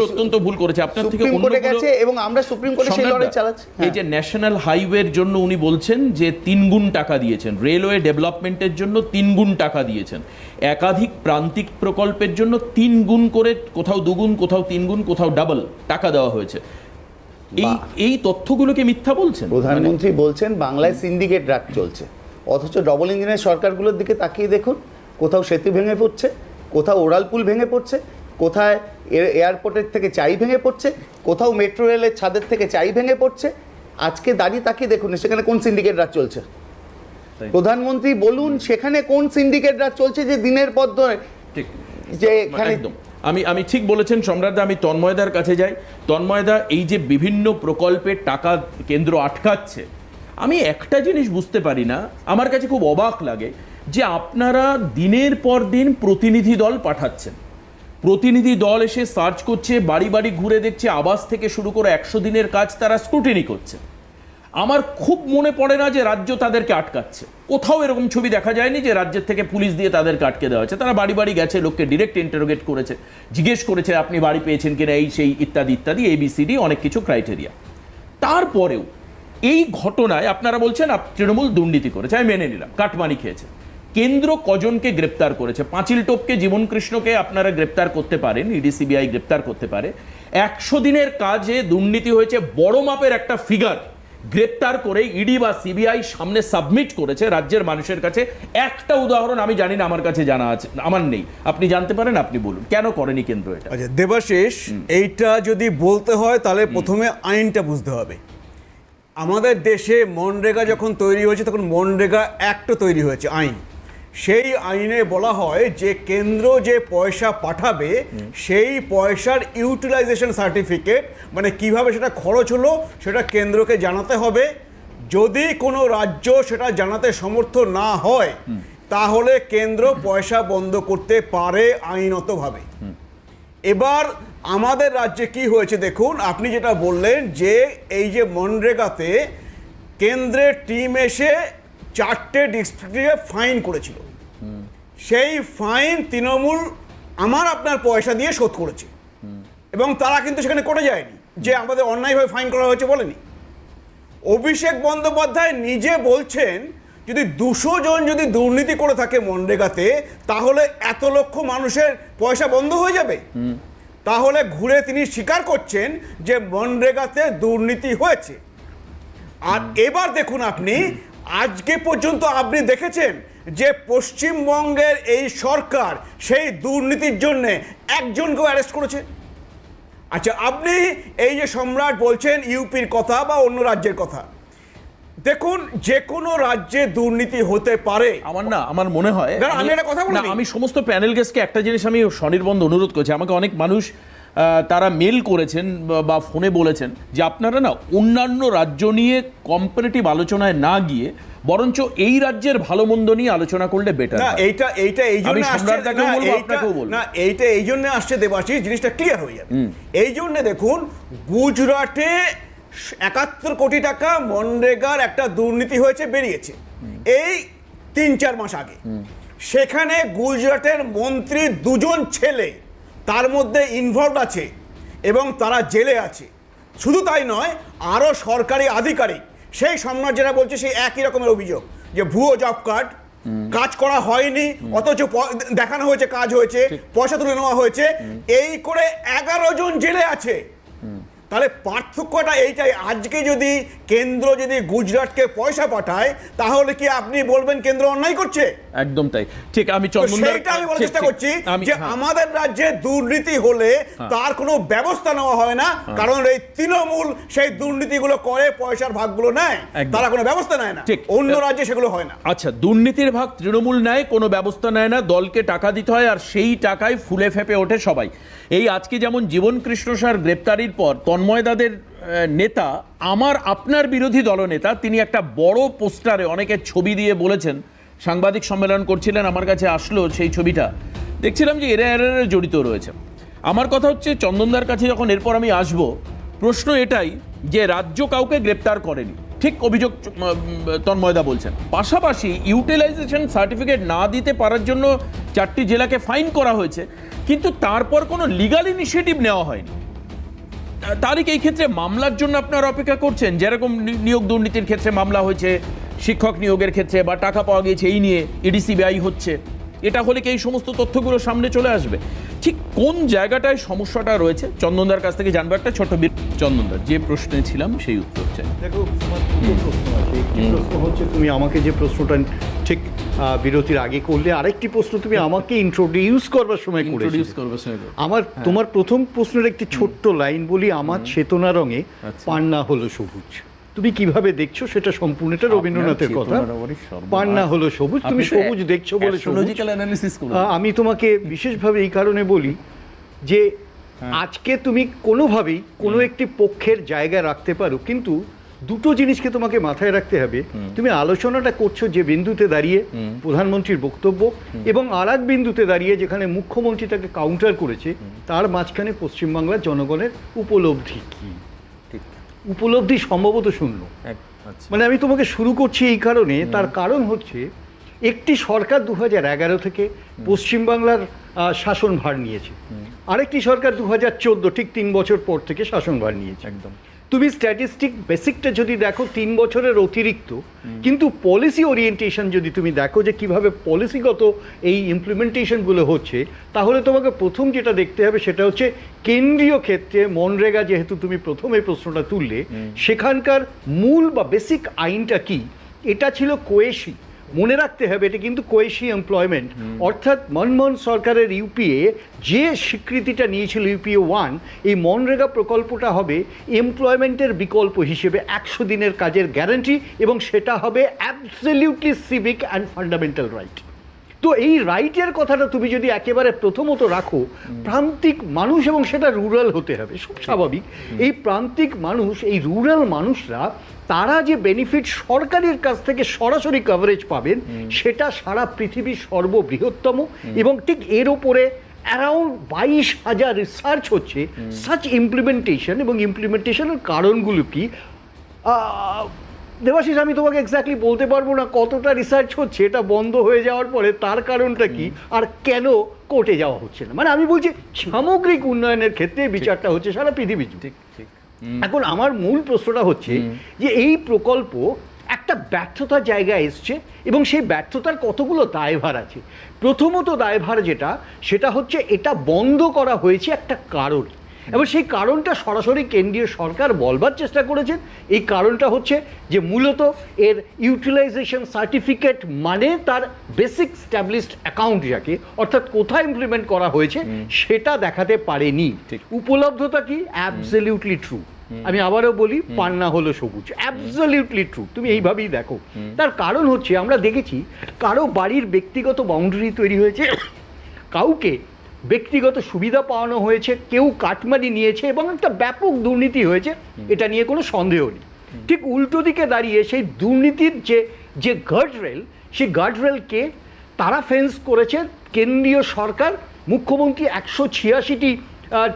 অত্যন্ত ভুল করেছে আপনার থেকে সুপ্রিম কোর্টে গেছে এবং আমরা সুপ্রিম কোর্টে সেই লড়াই চালাচ্ছি। এই যে ন্যাশনাল হাইওয়ের জন্য উনি বলছেন যে 3 গুণ টাকা দিয়েছেন, রেলওয়ে ডেভেলপমেন্টের জন্য 3 গুণ টাকা দিয়েছেন, একাধিক প্রান্তিক প্রকল্পের জন্য 3 গুণ করে, কোথাও 2 গুণ, কোথাও 3 গুণ, কোথাও ডাবল টাকা দেওয়া হয়েছে। এই তথ্যগুলোকে মিথ্যা বলছেন প্রধানমন্ত্রী বলছেন বাংলায় সিন্ডিকেট রাজ চলছে, অথচ ডবল ইঞ্জিনের সরকারগুলোর দিকে তাকিয়ে দেখুন, কোথাও সেতু ভেঙে পড়ছে, কোথাও ওরাল পুল ভেঙে পড়ছে, কোথায় এয়ারপোর্টের থেকে চাই ভেঙে পড়ছে, কোথাও মেট্রো রেলের ছাদের থেকে চাই ভেঙে পড়ছে। আজকে দাঁড়িয়ে তাকিয়ে দেখুন সেখানে কোন সিন্ডিকেট রাজ চলছে। প্রধানমন্ত্রী বলুন সেখানে কোন সিন্ডিকেট রাজ চলছে যে দিনের পর ঠিক যে এখানে। আমি ঠিক বলেছেন সম্রাটদা। আমি তন্ময়দার কাছে যাই। তন্ময়দা, এই যে বিভিন্ন প্রকল্পের টাকা কেন্দ্র আটকাচ্ছে, আমি একটা জিনিস বুঝতে পারি না, আমার কাছে খুব অবাক লাগে যে আপনারা দিনের পর দিন প্রতিনিধি দল পাঠাচ্ছেন, প্রতিনিধি দল এসে সার্চ করছে, বাড়ি বাড়ি ঘুরে দেখছে, আবাস থেকে শুরু করে 100 দিনের কাজ তারা স্ক্রুটিনি করছে। আমার খুব মনে পড়ে না যে রাজ্য তাদেরকে আটকাচ্ছে। কোথাও এরকম ছবি দেখা যায়নি যে রাজ্যের থেকে পুলিশ দিয়ে তাদেরকে আটকে দেওয়া হয়েছে। তারা বাড়ি বাড়ি গেছে, লোককে ডিরেক্ট ইন্টারোগেট করেছে, জিজ্ঞেস করেছে আপনি বাড়ি পেয়েছেন কিনা, এই সেই ইত্যাদি ইত্যাদি, ABCD অনেক কিছু ক্রাইটেরিয়া। তারপরেও এই ঘটনায় আপনারা বলছেন তৃণমূল দুর্নীতি করেছে, আমি মেনে নিলাম, কাটমানি খেয়েছে। কেন্দ্র কজনকে গ্রেপ্তার করেছে? পাঁচিল টোপকে, জীবন কৃষ্ণকে আপনারা গ্রেপ্তার করতে পারেন, ED CBI গ্রেপ্তার করতে পারে। 100 দিনের কাজে দুর্নীতি হয়েছে বড় মাপের একটা ফিগার গ্রেপ্তার করে ED বা CBI সামনে সাবমিট করেছে রাজ্যের মানুষের কাছে। একটা উদাহরণ আমি জানি না, আমার কাছে জানা আছে, আমার নেই। আপনি জানতে পারেন, আপনি বলুন কেন করেনি কেন্দ্র এটা। আচ্ছা দেবাশিস, এইটা যদি বলতে হয় তাহলে প্রথমে আইনটা বুঝতে হবে। আমাদের দেশে মনরেগা যখন তৈরি হয়েছে তখন মনরেগা অ্যাক্টও তৈরি হয়েছে, আইন। সেই আইনে বলা হয় যে কেন্দ্র যে পয়সা পাঠাবে সেই পয়সার ইউটিলাইজেশন সার্টিফিকেট, মানে কিভাবে সেটা খরচ হলো সেটা কেন্দ্রকে জানাতে হবে। যদি কোনো রাজ্য সেটা জানাতে সমর্থ না হয় তাহলে কেন্দ্র পয়সা বন্ধ করতে পারে আইনতভাবে। এবার আমাদের রাজ্যে কি হয়েছে দেখুন, আপনি যেটা বললেন যে এই যে মনরেগাতে কেন্দ্রের টিম এসে 4টে ডিস্ট্রিক্টে ফাইন করেছিল, সেই ফাইন তৃণমূল আমার আপনার পয়সা দিয়ে শোধ করেছে, এবং তারা কিন্তু সেখানে কোর্টে যায়নি যে আমাদের অন্যায়ভাবে ফাইন করা হয়েছে বলেনি। অভিষেক বন্দ্যোপাধ্যায় নিজে বলছেন যদি 200 জন যদি দুর্নীতি করে থাকে মনরেগাতে তাহলে এত লক্ষ মানুষের পয়সা বন্ধ হয়ে যাবে। তাহলে ঘুরে তিনি স্বীকার করছেন যে মনরেগাতে দুর্নীতি হয়েছে। আর এবার দেখুন আপনি, আজকে পর্যন্ত আপনি দেখেছেন যে পশ্চিমবঙ্গের এই সরকার সেই দুর্নীতির জন্য একজনকেও অ্যারেস্ট করেছে? আচ্ছা, আপনি এই যে সম্রাট বলছেন ইউপির কথা বা অন্য রাজ্যের কথা, দেখুন যে কোনো রাজ্যে দুর্নীতি হতে পারে। আমার মনে হয়, আমি একটা কথা বলি, আমি সমস্ত প্যানেল গেস্টকে একটা জিনিস আমি স্বনির্বন্ধ অনুরোধ করছি। আমাকে অনেক মানুষ তারা মেল করেছেন বা ফোনে বলেছেন যে আপনারা না অন্যান্য রাজ্য নিয়ে কম্পারেটিভ আলোচনায় না গিয়ে বরঞ্চ এই রাজ্যের ভালো মন্দ নিয়ে আলোচনা করলে বেটার। না, এইটা এই জন্য আসছে, না এইটা এই জন্য আসছে দেবাশিস, জিনিসটা ক্লিয়ার হয়ে যাবে। এই জন্য দেখুন গুজরাটে 71 কোটি টাকা মনরেগার একটা দুর্নীতি হয়েছে, বেরিয়েছে এই 3-4 মাস আগে। সেখানে গুজরাটের মন্ত্রী 2 জন ছেলে তার মধ্যে ইনভলভ আছে এবং তারা জেলে আছে। শুধু তাই নয়, আরও সরকারি আধিকারিক সেই সম্রাট যেটা বলছে সেই একই রকমের অভিযোগ যে ভুয়ো জব কার্ড, কাজ করা হয়নি অথচ দেখানো হয়েছে কাজ হয়েছে, পয়সা তুলে নেওয়া হয়েছে, এই করে 11 জন জেলে আছে। তাহলে পার্থক্যটা এইটাই। আজকে যদি কেন্দ্র যদি গুজরাটকে পয়সা পাঠায় তাহলে কি আপনি বলবেন কেন্দ্র অন্যায় করছে? একদম তাই, ঠিক। আমি সেইটা আমি বলার চেষ্টা করছি যে আমাদের রাজ্যে দুর্নীতি হলে তার কোনো ব্যবস্থা নেওয়া হয় না, কারণ এই তৃণমূল সেই দুর্নীতিগুলো করে, পয়সার ভাগগুলো নেয়, তারা কোনো ব্যবস্থা নেয় না। অন্য রাজ্যে সেগুলো হয় না। আচ্ছা, দুর্নীতির ভাগ তৃণমূল নেয়, কোনো ব্যবস্থা নেয় না, দলকে টাকা দিতে হয়, আর সেই টাকায় ফুলে ফেপে ওঠে সবাই। এই আজকে যেমন জীবন কৃষ্ণ স্যার গ্রেপ্তারির পর তন্ময়দাদের নেতা, আমার আপনার বিরোধী দলনেতা, তিনি একটা বড় পোস্টারে অনেকের ছবি দিয়ে বলেছেন, সাংবাদিক সম্মেলন করছিলেন, আমার কাছে আসলো সেই ছবিটা, দেখছিলাম যে এরা জড়িত রয়েছে। আমার কথা হচ্ছে চন্দনদার কাছে যখন এরপর আমি আসব, প্রশ্ন এটাই যে রাজ্য কাউকে গ্রেপ্তার করেনি, ঠিক অভিযোগ তন্ময়দা বলছেন। পাশাপাশি ইউটিলাইজেশন সার্টিফিকেট না দিতে পারার জন্য 4টি জেলাকে ফাইন করা হয়েছে, কিন্তু তারপর কোনো লিগাল ইনিশিয়েটিভ নেওয়া হয়নি। তাহলে কি এই ক্ষেত্রে মামলার জন্য আপনারা অপেক্ষা করছেন? যেরকম নিয়োগ দুর্নীতির ক্ষেত্রে মামলা হয়েছে, শিক্ষক নিয়োগের ক্ষেত্রে বা টাকা পাওয়া গিয়েছে এই নিয়ে ইডিসি ব্যয় হচ্ছে, এটা হলে কি এই সমস্ত তথ্যগুলো সামনে চলে আসবে? ঠিক কোন জায়গাটায় সমস্যাটা রয়েছে চন্দনদার কাছ থেকে জানবো। একটা ছোট চন্দনদার যে প্রশ্নে ছিলাম সেই উত্তর চাই। দেখো, তোমার দুটো প্রশ্ন আছে। একটি প্রশ্ন হচ্ছে তুমি আমাকে যে প্রশ্নটা ঠিক বিরতির আগে করলে, আরেকটি প্রশ্ন তুমি আমাকে ইন্ট্রোডিউস করবার সময় করেছো। আমার তোমার প্রথম প্রশ্নের একটি ছোট্ট লাইন বলি, আমার চেতনা রঙে পান্না হলো সবুজ। তুমি কিভাবে দেখছো সেটা সম্পূর্ণটা রবীন্দ্রনাথের কথা। পান্না হলো সবুজ, তুমি সবুজ দেখছো বলে সবুজ। আমি তোমাকে বিশেষভাবে এই কারণে বলি যে আজকে তুমি কোনোভাবেই কোনো একটি পক্ষের জায়গা রাখতে পারো, কিন্তু দুটো জিনিসকে তোমাকে মাথায় রাখতে হবে। তুমি আলোচনাটা করছো যে বিন্দুতে দাঁড়িয়ে প্রধানমন্ত্রীর বক্তব্য, এবং আর এক বিন্দুতে দাঁড়িয়ে যেখানে মুখ্যমন্ত্রী তাকে কাউন্টার করেছে, তার মাঝখানে পশ্চিমবাংলার জনগণের উপলব্ধি কি? উপলব্ধি সম্ভবত শূন্য। মানে আমি তোমাকে শুরু করছি এই কারণে, তার কারণ হচ্ছে একটি সরকার 2011 থেকে পশ্চিমবাংলার শাসনভার নিয়েছে, আরেকটি সরকার 2014 ঠিক 3 বছর পর থেকে শাসনভার নিয়েছে। একদম তুমি স্ট্যাটিস্টিক বেসিকটা যদি দেখো 3 বছরের অতিরিক্ত, কিন্তু পলিসি ওরিয়েন্টেশন যদি তুমি দেখো যে কিভাবে পলিসিগত এই ইমপ্লিমেন্টেশনগুলো হচ্ছে, তাহলে তোমাকে প্রথম যেটা দেখতে হবে সেটা হচ্ছে কেন্দ্রীয় ক্ষেত্রে মনরেগা, যেহেতু তুমি প্রথম এই প্রশ্নটা তুললে, সেখানকার মূল বা বেসিক আইনটা কি? এটা ছিল কোয়েশি। মনে রাখতে হবে এটা কিন্তু কোয়েশি এমপ্লয়মেন্ট, অর্থাৎ মনমোহন সরকারের ইউপিএ যে স্বীকৃতিটা নিয়েছিল ইউপিএ 1, এই মনরেগা প্রকল্পটা হবে এমপ্লয়মেন্টের বিকল্প হিসেবে 100 দিনের কাজের গ্যারান্টি, এবং সেটা হবে absolutely civic and fundamental right. তো এই রাইটের কথাটা তুমি যদি একেবারে প্রথমত রাখো, প্রান্তিক মানুষ, এবং সেটা রুরাল হতে হবে, খুব স্বাভাবিক। এই প্রান্তিক মানুষ, এই রুরাল মানুষরা, তারা যে বেনিফিট সরকারের কাছ থেকে সরাসরি কভারেজ পাবেন, সেটা সারা পৃথিবীর সর্ববৃহত্তম, এবং ঠিক এর ওপরে অ্যারাউন্ড 22,000 রিসার্চ হচ্ছে সাচ ইমপ্লিমেন্টেশন। এবং ইমপ্লিমেন্টেশনের কারণগুলো কি দেবাশিস, আমি তোমাকে এক্স্যাক্টলি বলতে পারবো না কতটা রিসার্চ হচ্ছে, এটা বন্ধ হয়ে যাওয়ার পরে তার কারণটা কি, আর কেন কোর্টে যাওয়া হচ্ছে না। মানে আমি বলছি সামগ্রিক উন্নয়নের ক্ষেত্রে বিচারটা হচ্ছে সারা পৃথিবী। এখন আমার মূল প্রশ্নটা হচ্ছে যে এই প্রকল্প একটা ব্যর্থতার জায়গায় এসছে, এবং সেই ব্যর্থতার কতগুলো দায়ভার আছে। প্রথমত দায়ভার যেটা, সেটা হচ্ছে এটা বন্ধ করা হয়েছে একটা কারণ, এবং সেই কারণটা সরাসরি কেন্দ্রীয় সরকার বলবার চেষ্টা করেছেন। এই কারণটা হচ্ছে যে মূলত এর ইউটিলাইজেশন সার্টিফিকেট, মানে তার বেসিক স্ট্যাবলিশড অ্যাকাউন্ট, যাকে অর্থাৎ কোথায় ইমপ্লিমেন্ট করা হয়েছে সেটা দেখাতে পারেনি। উপলব্ধতা কি? Absolutely true. আমি আবারও বলি, পান্না হলো সবুজ, অ্যাবসলিউটলি ট্রু। তুমি এইভাবেই দেখো। তার কারণ হচ্ছে আমরা দেখেছি কারো বাড়ির ব্যক্তিগত বাউন্ডারি তৈরি হয়েছে, কাউকে ব্যক্তিগত সুবিধা পাওয়ানো হয়েছে, কেউ কাটমানি নিয়েছে, এবং একটা ব্যাপক দুর্নীতি হয়েছে, এটা নিয়ে কোনো সন্দেহ নেই। ঠিক উল্টো দিকে দাঁড়িয়ে সেই দুর্নীতির যে গার্ডরেল, সেই গার্ডরেলকে তারা ফেন্স করেছে কেন্দ্রীয় সরকার। মুখ্যমন্ত্রী 186টি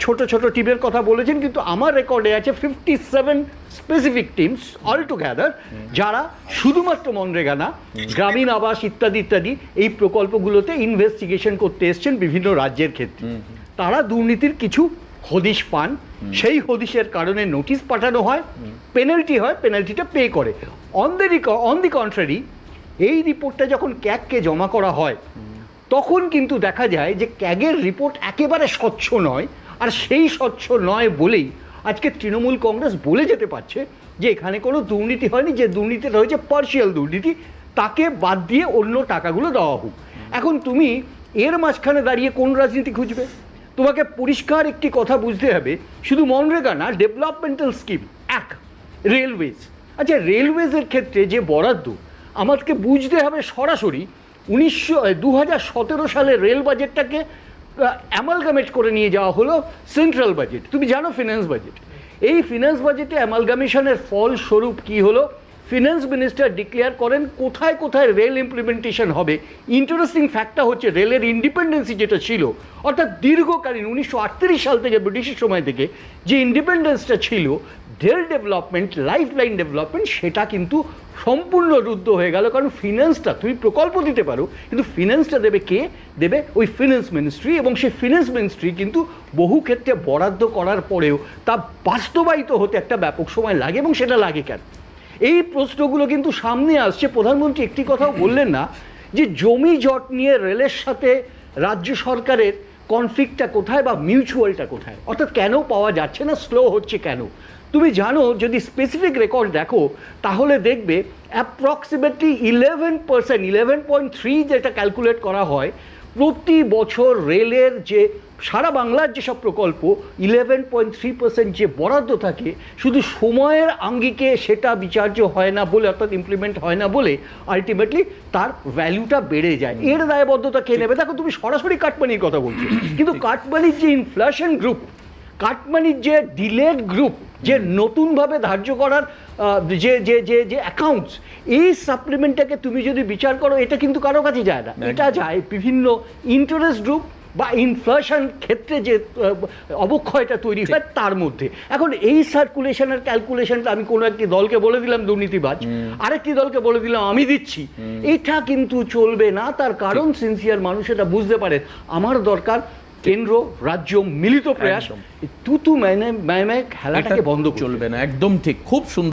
ছোট ছোট টিমের কথা বলেছেন, কিন্তু আমার রেকর্ডে আছে 57 স্পেসিফিক টিমস অল টুগেদার, যারা শুধুমাত্র মনরেগা না, গ্রামীণ আবাস ইত্যাদি ইত্যাদি এই প্রকল্পগুলোতে ইনভেস্টিগেশন করতে এসছেন বিভিন্ন রাজ্যের ক্ষেত্রে। তারা দুর্নীতির কিছু হদিশ পান, সেই হদিশের কারণে নোটিশ পাঠানো হয়, পেনাল্টি হয়, পেনাল্টিটা পে করে। অন দি কন্ট্রারি, এই রিপোর্টটা যখন ক্যাগকে জমা করা হয়, তখন কিন্তু দেখা যায় যে ক্যাগের রিপোর্ট একেবারে স্বচ্ছ নয়। আর সেই স্বচ্ছ নয় বলেই আজকে তৃণমূল কংগ্রেস বলে যেতে পারছে যে এখানে কোনো দুর্নীতি হয়নি, যে দুর্নীতিটা হয়েছে পার্শিয়াল দুর্নীতি, তাকে বাদ দিয়ে অন্য টাকাগুলো দেওয়া হোক। এখন তুমি এর মাঝখানে দাঁড়িয়ে কোন রাজনীতি খুঁজবে? তোমাকে পরিষ্কার একটি কথা বুঝতে হবে, শুধু মনরেগা না, ডেভেলপমেন্টাল স্কিম, এক রেলওয়েজ। আচ্ছা, রেলওয়েজের ক্ষেত্রে যে বরাদ্দ, আমাকে বুঝতে হবে সরাসরি 2017 সালে রেল বাজেটটাকে অ্যামালগামেট করে নিয়ে যাওয়া হলো সেন্ট্রাল বাজেট। তুমি জানো ফিনান্স বাজেট, এই ফিনান্স বাজেটে অ্যামালগামেশনের ফলস্বরূপ কি হলো? ফিনান্স মিনিস্টার ডিক্লেয়ার করেন কোথায় কোথায় রেল ইমপ্লিমেন্টেশন হবে। ইন্টারেস্টিং ফ্যাক্টটা হচ্ছে রেলের ইন্ডিপেন্ডেন্সি যেটা ছিল, অর্থাৎ দীর্ঘকালীন 1938 সাল থেকে ব্রিটিশের সময় থেকে যে ইন্ডিপেন্ডেন্সটা ছিল, rail development, life line development, সেটা কিন্তু সম্পূর্ণ রুদ্ধ হয়ে গেল। কারণ ফিন্যান্সটা, তুমি প্রকল্প দিতে পারো, কিন্তু ফিন্যান্সটা দেবে কে? দেবে ওই ফিন্যান্স মিনিস্ট্রি, এবং সেই ফিন্যান্স মিনিস্ট্রি কিন্তু বহু ক্ষেত্রে বরাদ্দ করার পরেও তা বাস্তবায়িত হতে একটা ব্যাপক সময় লাগে, এবং সেটা লাগে কেন? এই প্রশ্নগুলো কিন্তু সামনে আসছে। প্রধানমন্ত্রী একটি কথাও বললেন না যে জমি জট নিয়ে রেলের সাথে রাজ্য সরকারের কনফ্লিক্টটা কোথায় বা মিউচুয়ালটা কোথায়, অর্থাৎ কেন পাওয়া যাচ্ছে না, স্লো হচ্ছে কেন? তুমি জানো, যদি স্পেসিফিক রেকর্ড দেখো তাহলে দেখবে অ্যাপ্রক্সিমেটলি 11.3 যেটা ক্যালকুলেট করা হয় প্রতি বছর রেলের যে সারা বাংলার যেসব প্রকল্প 11.3% যে বরাদ্দ থাকে, শুধু সময়ের আঙ্গিকে সেটা বিচার্য হয় না বলে, অর্থাৎ ইমপ্লিমেন্ট হয় না বলে আলটিমেটলি তার ভ্যালুটা বেড়ে যায়। এর দায়বদ্ধতা কে নেবে? দেখো, তুমি সরাসরি কাটমানির কথা বলছো, কিন্তু কাটমানির যে ইনফ্লেশন গ্রুপ, কাটমানির যে ডিলেড গ্রুপ, যে নতুনভাবে ধার্য করার যে যে যে যে অ্যাকাউন্টস, এই সাপ্লিমেন্টটাকে তুমি যদি বিচার করো, এটা কিন্তু কারো কাছে যায় না, এটা যায় বিভিন্ন ইন্টারেস্ট গ্রুপ বা ইনফ্লেশন ক্ষেত্রে যে অবক্ষয়টা তৈরি হয় তার মধ্যে। এখন এই সার্কুলেশনের ক্যালকুলেশনটা আমি কোনো একটি দলকে বলে দিলাম দুর্নীতিবাজ, আরেকটি দলকে বলে দিলাম আমি দিচ্ছি, এটা কিন্তু চলবে না। তার কারণ সিনসিয়ার মানুষ এটা বুঝতে পারে। আমার দরকার কেন্দ্র রাজ্য মিলিত প্রয়াস, তুতু ম্যায় খেলাটাকে বন্ধ চলবে না। একদম ঠিক, খুব সুন্দর।